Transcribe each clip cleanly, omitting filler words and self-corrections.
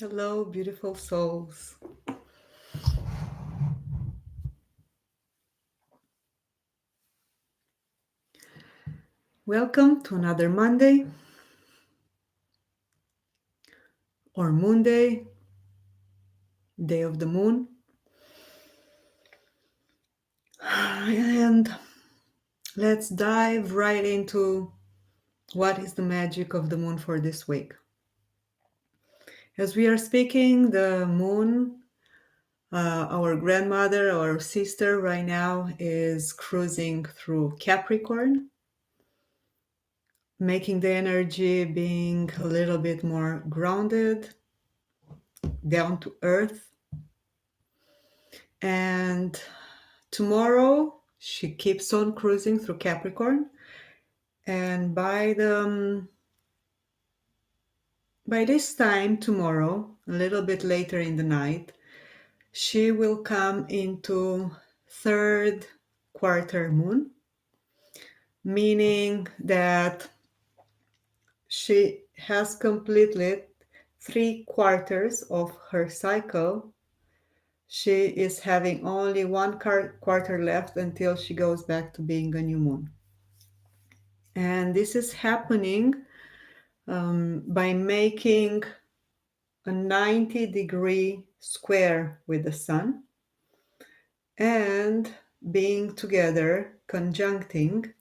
Hello, beautiful souls. Welcome to another Monday or Moon Day, day of the moon. And let's dive right into what is the magic of the moon for this week. As we are speaking, the moon, our grandmother, our sister right now is cruising through Capricorn, making the energy being a little bit more grounded, down to earth. And tomorrow she keeps on cruising through Capricorn, and by this time tomorrow, a little bit later in the night, she will come into third quarter moon, meaning that she has completed 3 quarters of her cycle. She is having only one quarter left until she goes back to being a new moon. And this is happening by making a 90-degree square with the sun and being together, conjuncting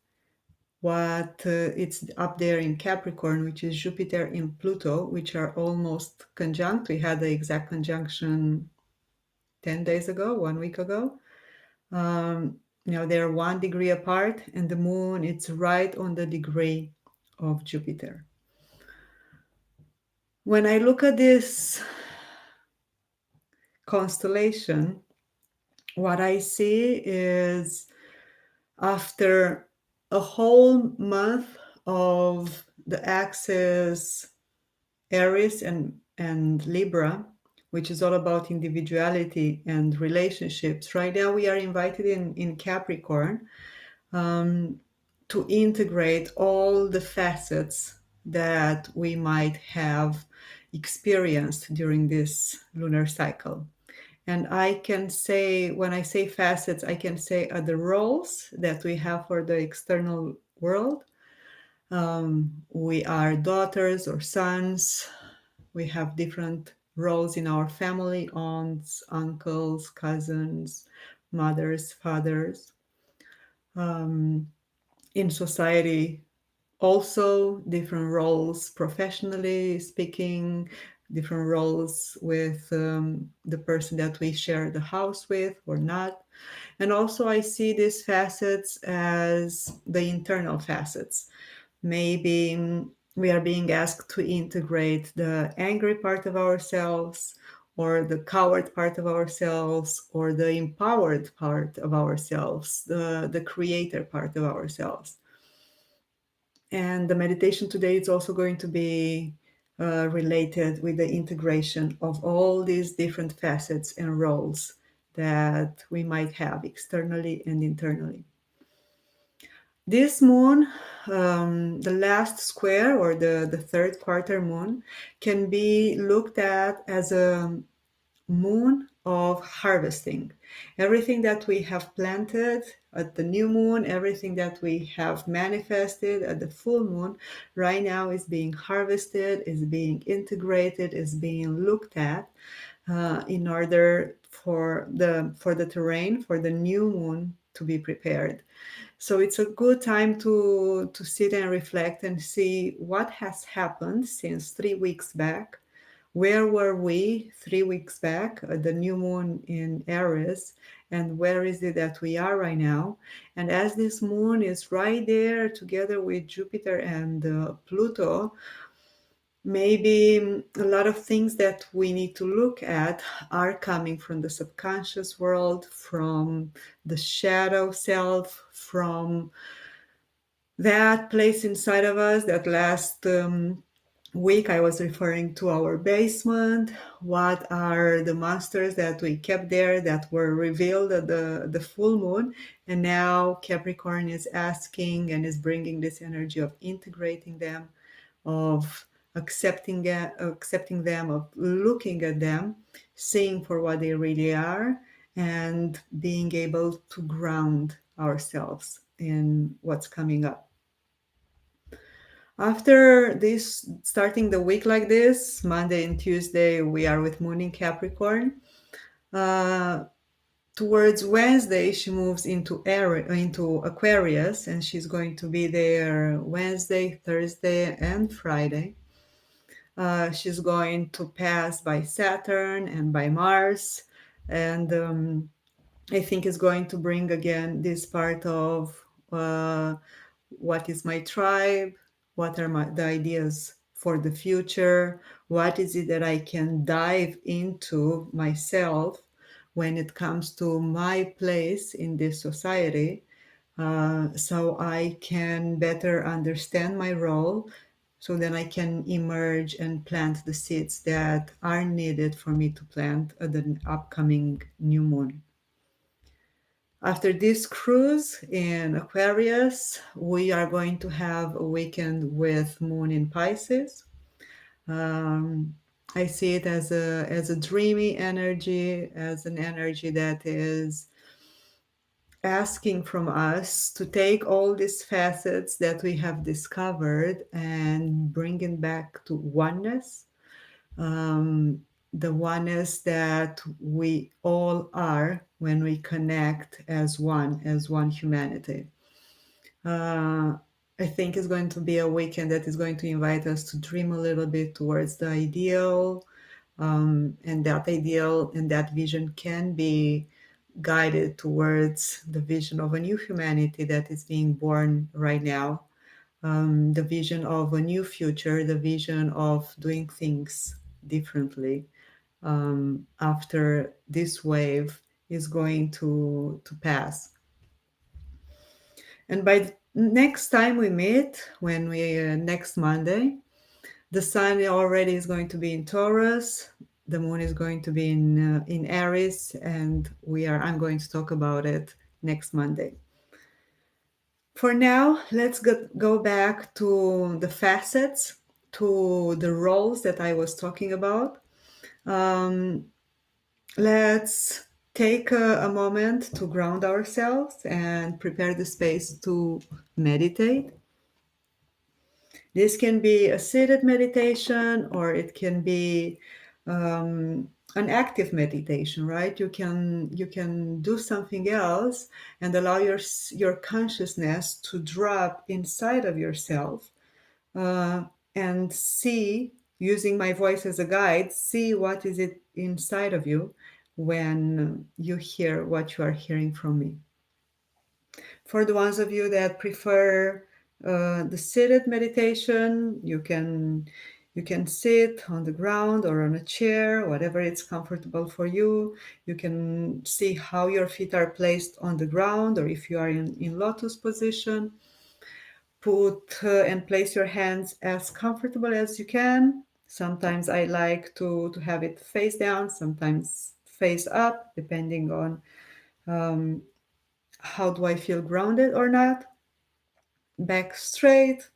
what it's up there in Capricorn, which is Jupiter and Pluto, which are almost conjunct. We had the exact conjunction 10 days ago, 1 week ago. They're 1 degree apart, and the moon, it's right on the degree of Jupiter. When I look at this constellation, what I see is after a whole month of the axis Aries and Libra, which is all about individuality and relationships. Right now we are invited in Capricorn to integrate all the facets that we might have experienced during this lunar cycle. And I can say, when I say facets, I can say the roles that we have for the external world. We are daughters or sons. We have different roles in our family: aunts, uncles, cousins, mothers, fathers. In society, also different roles professionally speaking, different roles with the person that we share the house with or not. And also I see these facets as the internal facets. Maybe we are being asked to integrate the angry part of ourselves, or the coward part of ourselves, or the empowered part of ourselves, the creator part of ourselves. And the meditation today is also going to be related with the integration of all these different facets and roles that we might have externally and internally. This moon, the last square or the third quarter moon, can be looked at as a moon of harvesting. Everything that we have planted at the new moon, everything that we have manifested at the full moon, right now is being harvested, is being integrated, is being looked at in order for the terrain, for the new moon to be prepared. So it's a good time to sit and reflect and see what has happened since 3 weeks back. Where were we 3 weeks back at the new moon in Aries, and where is it that we are right now? And as this moon is right there together with Jupiter and Pluto, maybe a lot of things that we need to look at are coming from the subconscious world, from the shadow self, from that place inside of us. That last week I was referring to our basement. What are the monsters that we kept there that were revealed at the full moon? And now Capricorn is asking and is bringing this energy of integrating them, of accepting them, of looking at them, seeing for what they really are, and being able to ground ourselves in what's coming up. After this, starting the week like this, Monday and Tuesday, we are with Moon in Capricorn. Uh, Towards Wednesday, she moves into Aquarius, and she's going to be there Wednesday, Thursday, and Friday. She's going to pass by Saturn and by Mars, and I think is going to bring again this part of what is my tribe, what are the ideas for the future, what is it that I can dive into myself when it comes to my place in this society, so I can better understand my role, so then I can emerge and plant the seeds that are needed for me to plant at the upcoming new moon. After this cruise in Aquarius, we are going to have a weekend with Moon in Pisces. Um, I see it as a dreamy energy, as an energy that is asking from us to take all these facets that we have discovered and bring it back to oneness, the oneness that we all are when we connect as one humanity. Uh, I think it's going to be a weekend that is going to invite us to dream a little bit towards the ideal, and that ideal and that vision can be guided towards the vision of a new humanity that is being born right now, the vision of a new future, the vision of doing things differently, after this wave is going to pass. And by the next time we meet, when we next Monday, the sun already is going to be in Taurus. The moon is going to be in Aries, and I'm going to talk about it next Monday. For now, let's go back to the facets, to the roles that I was talking about. Um, let's take a moment to ground ourselves and prepare the space to meditate. This can be a seated meditation, or it can be an active meditation, right? You can do something else and allow your consciousness to drop inside of yourself, uh, and see, using my voice as a guide, see what is it inside of you when you hear what you are hearing from me. For the ones of you that prefer the seated meditation, you can sit on the ground or on a chair, whatever it's comfortable for you. You can see how your feet are placed on the ground, or if you are in lotus position, put and place your hands as comfortable as you can. Sometimes I like to have it face down, sometimes face up, depending on um, how do I feel grounded or not. Back straight.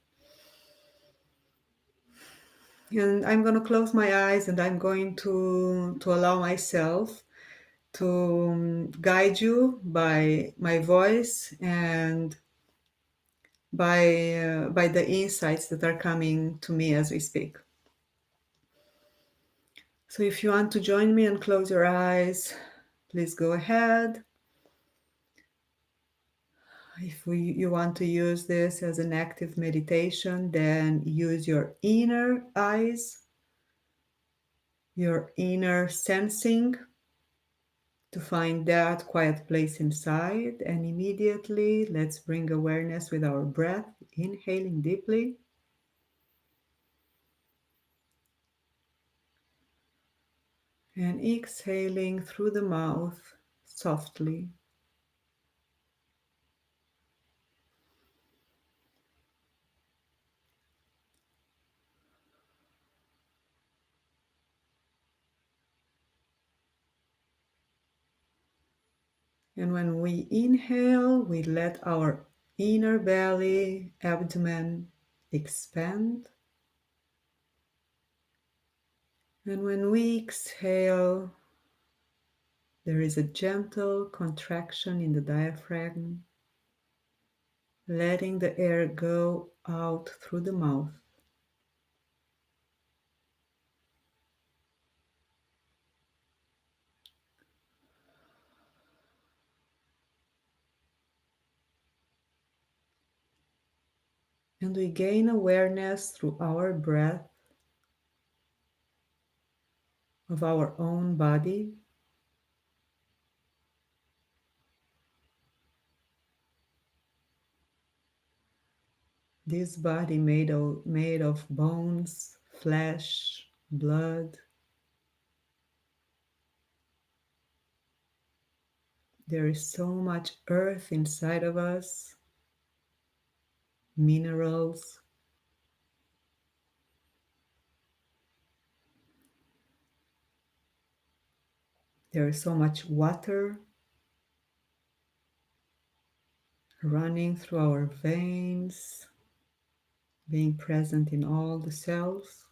And I'm going to close my eyes, and I'm going to allow myself to guide you by my voice and by the insights that are coming to me as we speak. So if you want to join me and close your eyes, please go ahead. If you want to use this as an active meditation, then use your inner eyes, your inner sensing, to find that quiet place inside. And immediately, let's bring awareness with our breath, inhaling deeply. And exhaling through the mouth softly. And when we inhale, we let our inner belly, abdomen expand. And when we exhale, there is a gentle contraction in the diaphragm, letting the air go out through the mouth. And we gain awareness through our breath of our own body. This body made of bones, flesh, blood. There is so much earth inside of us, minerals. There is so much water running through our veins, being present in all the cells.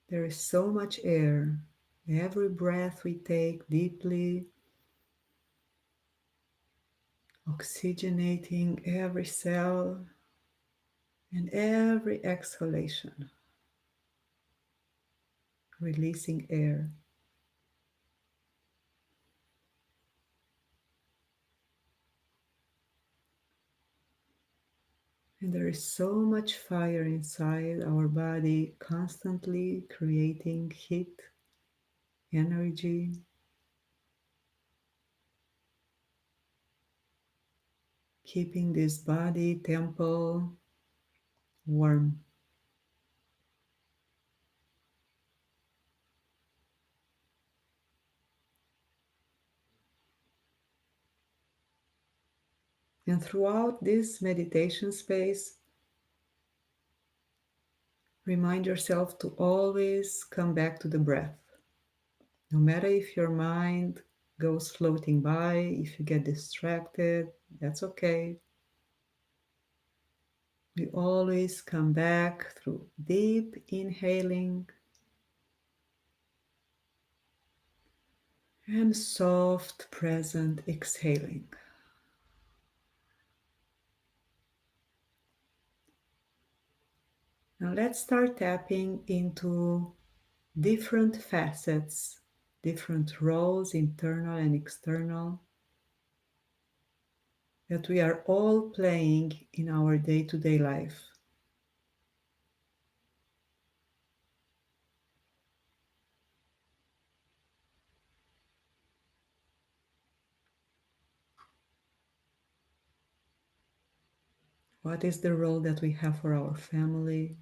There is so much air. Every breath we take deeply, oxygenating every cell, and every exhalation, releasing air. And there is so much fire inside our body, constantly creating heat, energy, keeping this body, temple, warm. And throughout this meditation space, remind yourself to always come back to the breath. No matter if your mind goes floating by, if you get distracted, that's okay. We always come back through deep inhaling and soft, present exhaling. Now let's start tapping into different facets, different roles, internal and external, that we are all playing in our day-to-day life. What is the role that we have for our family?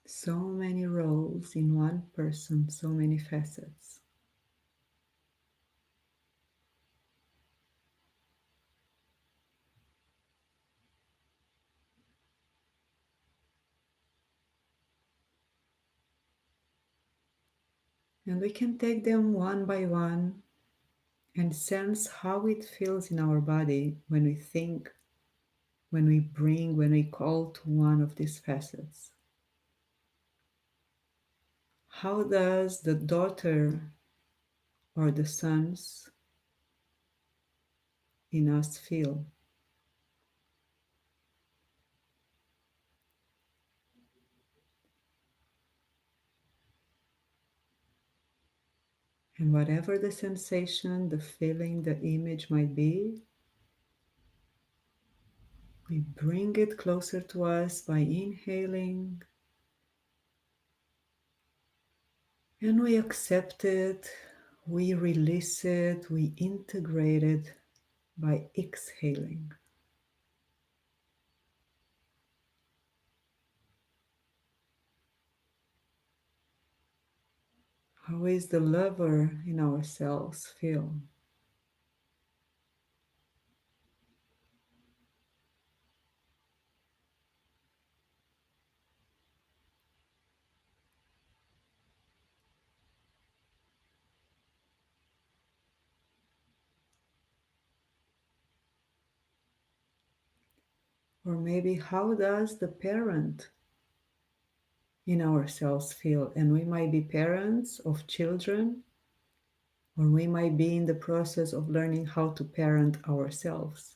So many roles in one person, so many facets. And we can take them one by one and sense how it feels in our body when we think, when we call to one of these facets. How does the daughter or the sons in us feel? And whatever the sensation, the feeling, the image might be, we bring it closer to us by inhaling, and we accept it, we release it, we integrate it by exhaling. How is the lover in ourselves feel? Or maybe how does the parent in ourselves feel? And we might be parents of children, or we might be in the process of learning how to parent ourselves.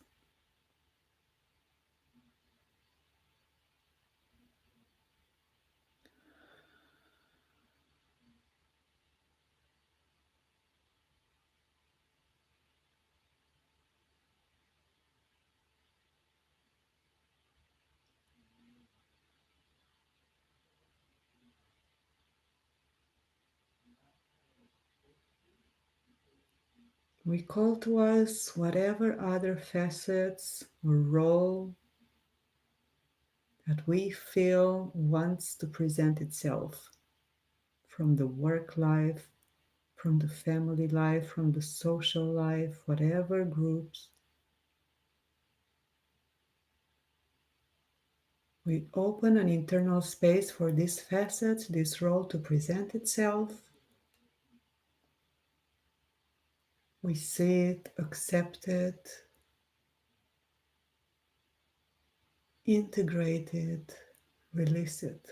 We call to us whatever other facets or role that we feel wants to present itself from the work life, from the family life, from the social life, whatever groups. We open an internal space for these facets, this role to present itself. We see it, accept it, integrate it, release it.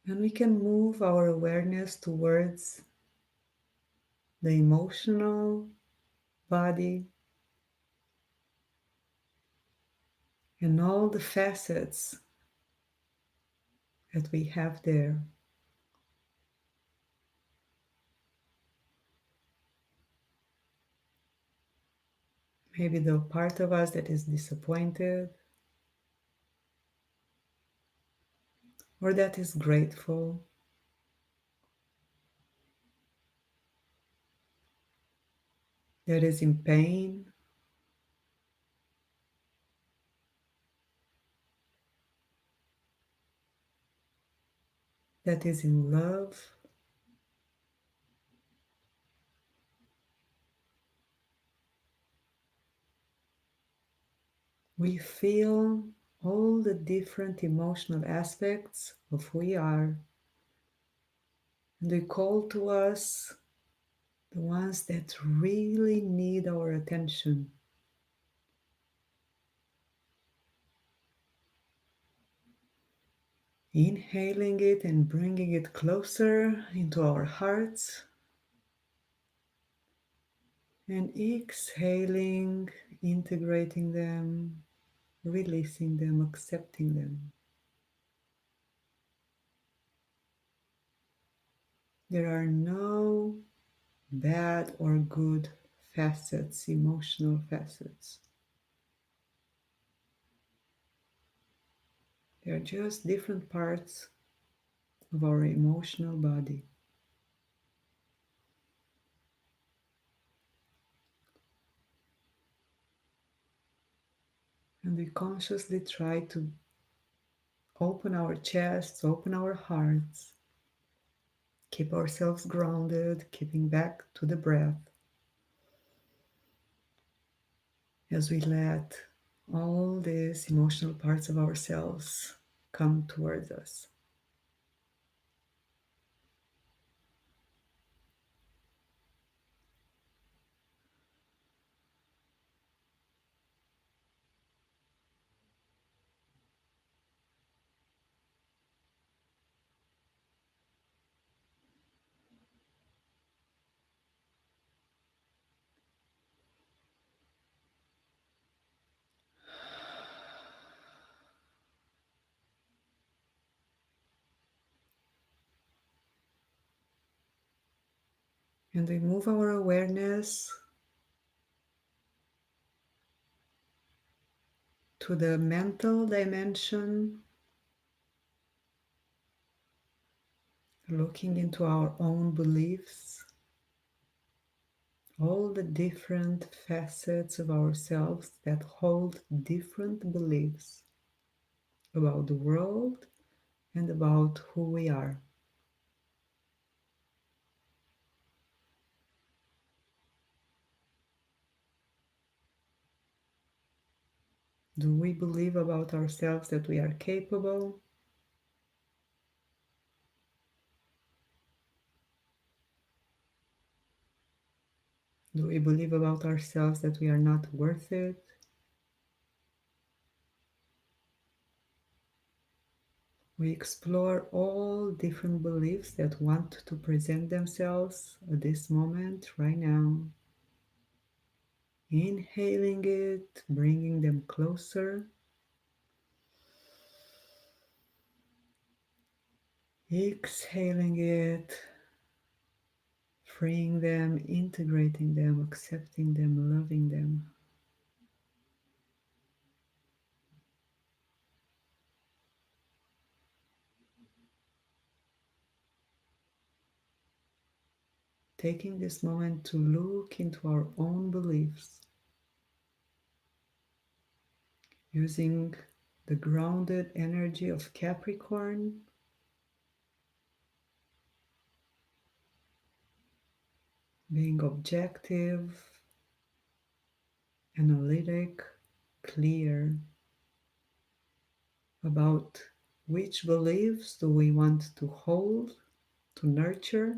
And we can move our awareness towards the emotional body and all the facets that we have there. Maybe the part of us that is disappointed or that is grateful, that is in pain, that is in love. We feel all the different emotional aspects of who we are, and they call to us the ones that really need our attention. Inhaling it and bringing it closer into our hearts, and exhaling, integrating them, releasing them, accepting them. There are no bad or good facets, emotional facets. They are just different parts of our emotional body. And we consciously try to open our chests, open our hearts, keep ourselves grounded, keeping back to the breath as we let all these emotional parts of ourselves come towards us. And we move our awareness to the mental dimension, looking into our own beliefs, all the different facets of ourselves that hold different beliefs about the world and about who we are. Do we believe about ourselves that we are capable? Do we believe about ourselves that we are not worth it? We explore all different beliefs that want to present themselves at this moment, right now. Inhaling it, bringing them closer. Exhaling it, freeing them, integrating them, accepting them, loving them. Taking this moment to look into our own beliefs, using the grounded energy of Capricorn, being objective, analytic, clear about which beliefs do we want to hold, to nurture,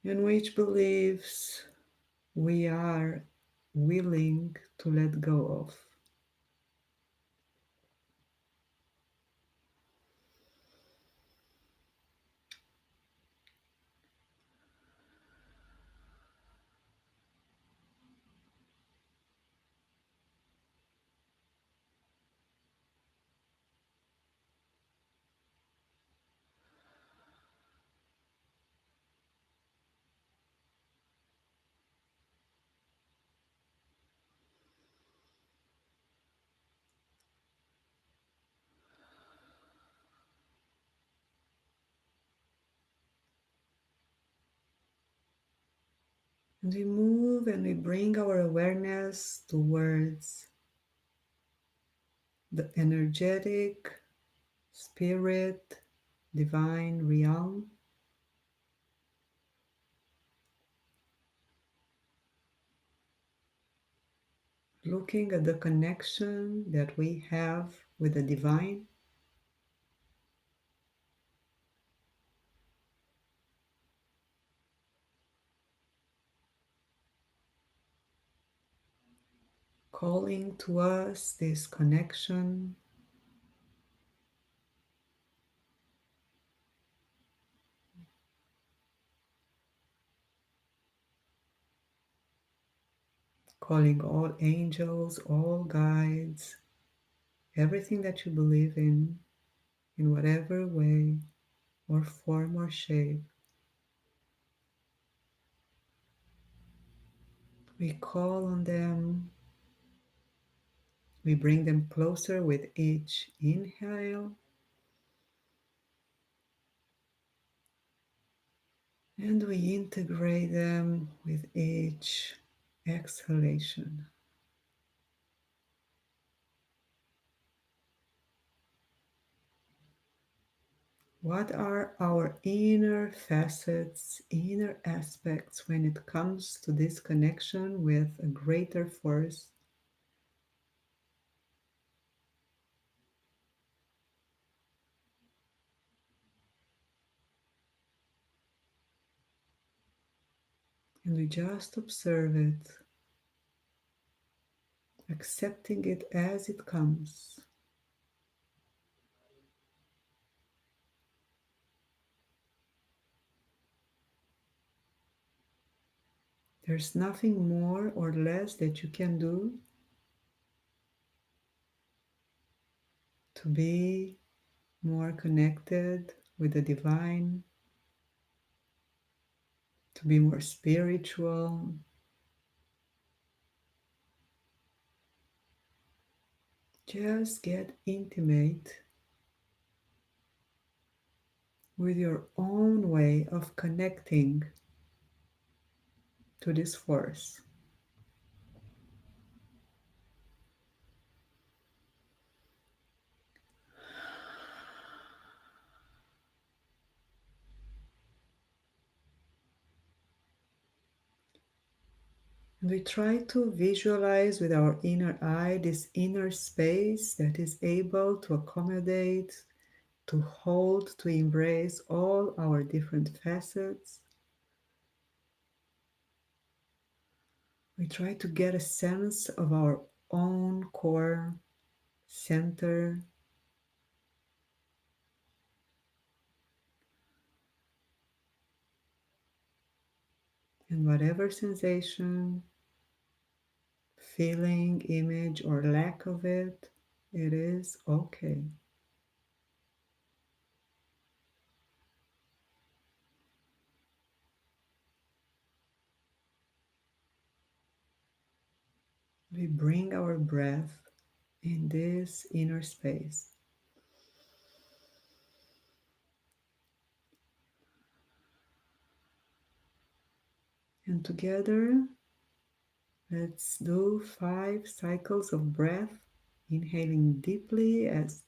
and which beliefs we are willing to let go of. And we move and we bring our awareness towards the energetic, spirit, divine realm, looking at the connection that we have with the divine, calling to us this connection, calling all angels, all guides, everything that you believe in whatever way or form or shape. We call on them, we bring them closer with each inhale, and we integrate them with each exhalation. What are our inner facets, inner aspects when it comes to this connection with a greater force? And we just observe it, accepting it as it comes. There's nothing more or less that you can do to be more connected with the divine, to be more spiritual. Just get intimate with your own way of connecting to this force. We try to visualize with our inner eye this inner space that is able to accommodate, to hold, to embrace all our different facets. We try to get a sense of our own core center, and whatever sensation, feeling, image, or lack of it, it is okay. We bring our breath in this inner space. And together, let's do 5 cycles of breath, inhaling deeply as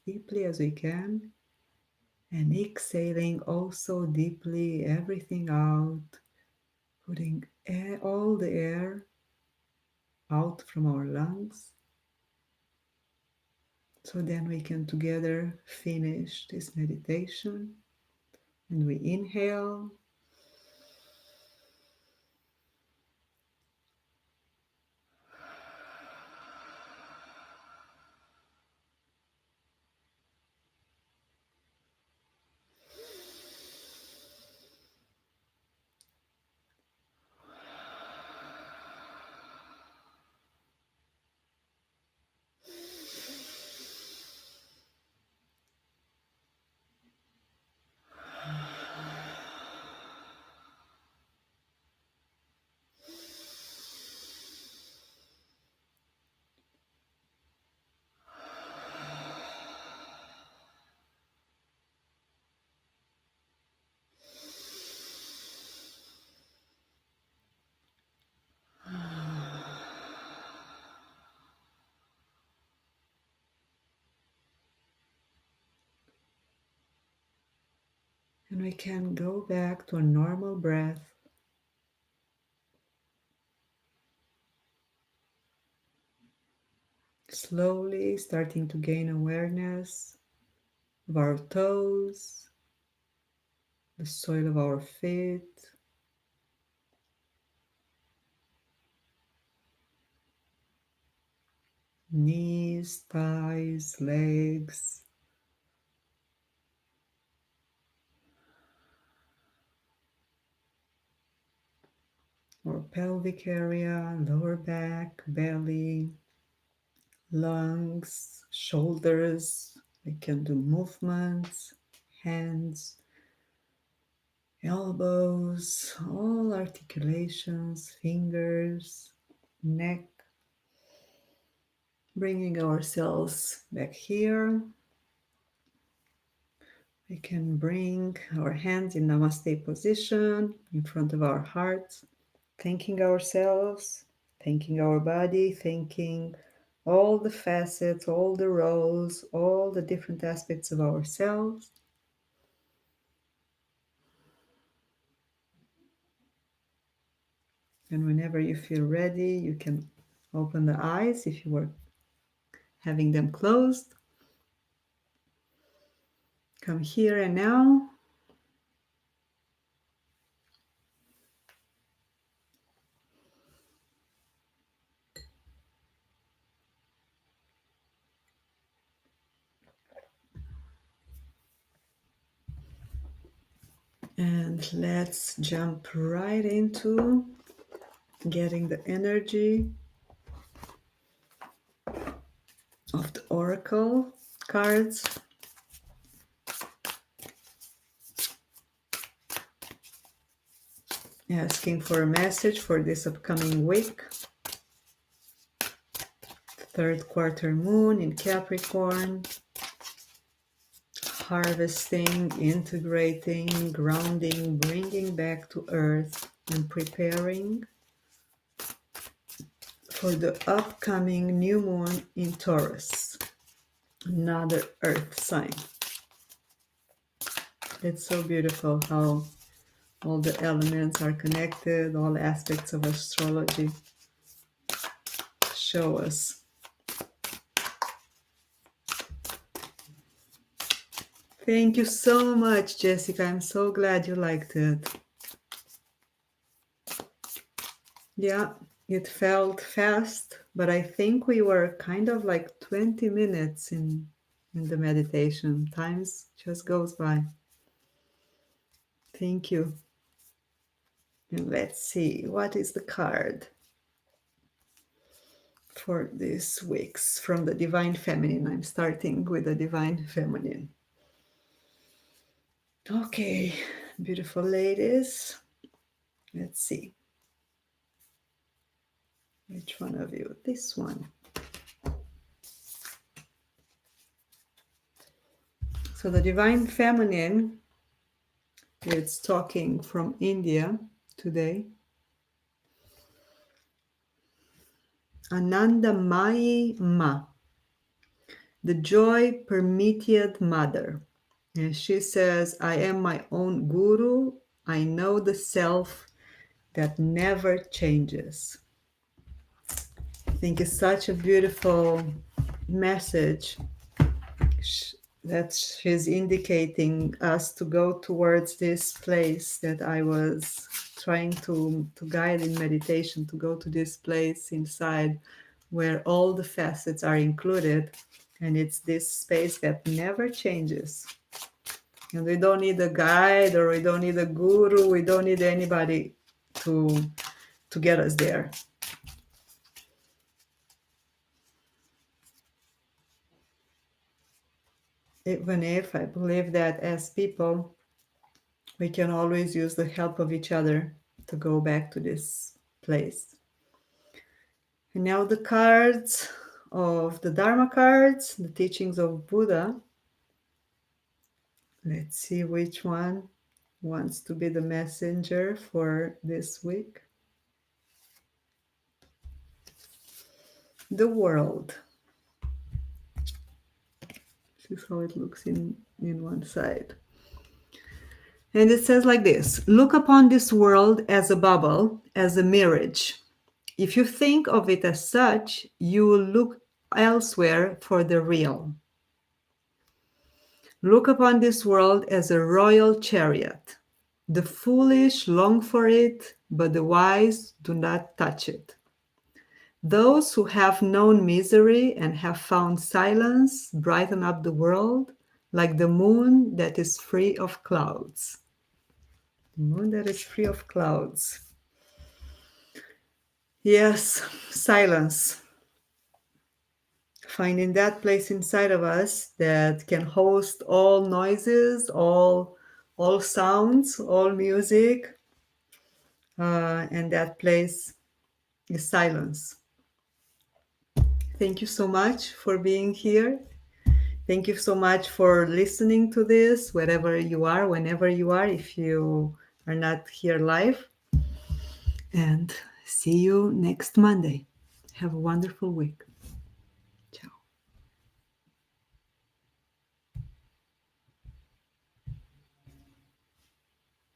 we can, and exhaling also deeply everything out, putting all the air out from our lungs. So then we can together finish this meditation. And we inhale. And we can go back to a normal breath. Slowly starting to gain awareness of our toes, the soil of our feet, knees, thighs, legs, our pelvic area, lower back, belly, lungs, shoulders. We can do movements, hands, elbows, all articulations, fingers, neck. Bringing ourselves back here. We can bring our hands in Namaste position in front of our heart, thanking ourselves, thanking our body, thanking all the facets, all the roles, all the different aspects of ourselves. And whenever you feel ready, you can open the eyes if you were having them closed. Come here and now. And let's jump right into getting the energy of the oracle cards. Asking for a message for this upcoming week. Third quarter moon in Capricorn. Harvesting, integrating, grounding, bringing back to earth, and preparing for the upcoming new moon in Taurus, another earth sign. It's so beautiful how all the elements are connected, all aspects of astrology show us. Thank you so much, Jessica. I'm so glad you liked it. Yeah, it felt fast, but I think we were kind of like 20 minutes in the meditation. Times just goes by. Thank you. And let's see, what is the card for this week's from the Divine Feminine? I'm starting with the Divine Feminine. Okay, beautiful ladies. Let's see. Which one of you? This one. So the Divine Feminine, it's talking from India today. Anandamayi Ma, the joy permitted mother. And she says, I am my own guru. I know the self that never changes. I think it's such a beautiful message that she's indicating us to go towards this place that I was trying to guide in meditation, to go to this place inside where all the facets are included. And it's this space that never changes. And we don't need a guide, or we don't need a guru. We don't need anybody to get us there. Even if I believe that as people, we can always use the help of each other to go back to this place. And now the cards of the Dharma cards, the teachings of Buddha. Let's see which one wants to be the messenger for this week. The world. This is how it looks in one side. And it says like this: look upon this world as a bubble, as a mirage. If you think of it as such, you will look elsewhere for the real. Look upon this world as a royal chariot. The foolish long for it, but the wise do not touch it. Those who have known misery and have found silence brighten up the world like the moon that is free of clouds. The moon that is free of clouds. Yes, silence. Finding that place inside of us that can host all noises, all sounds, all music, and that place is silence. Thank you so much for being here. Thank you so much for listening to this, wherever you are, whenever you are, if you are not here live. And see you next Monday. Have a wonderful week.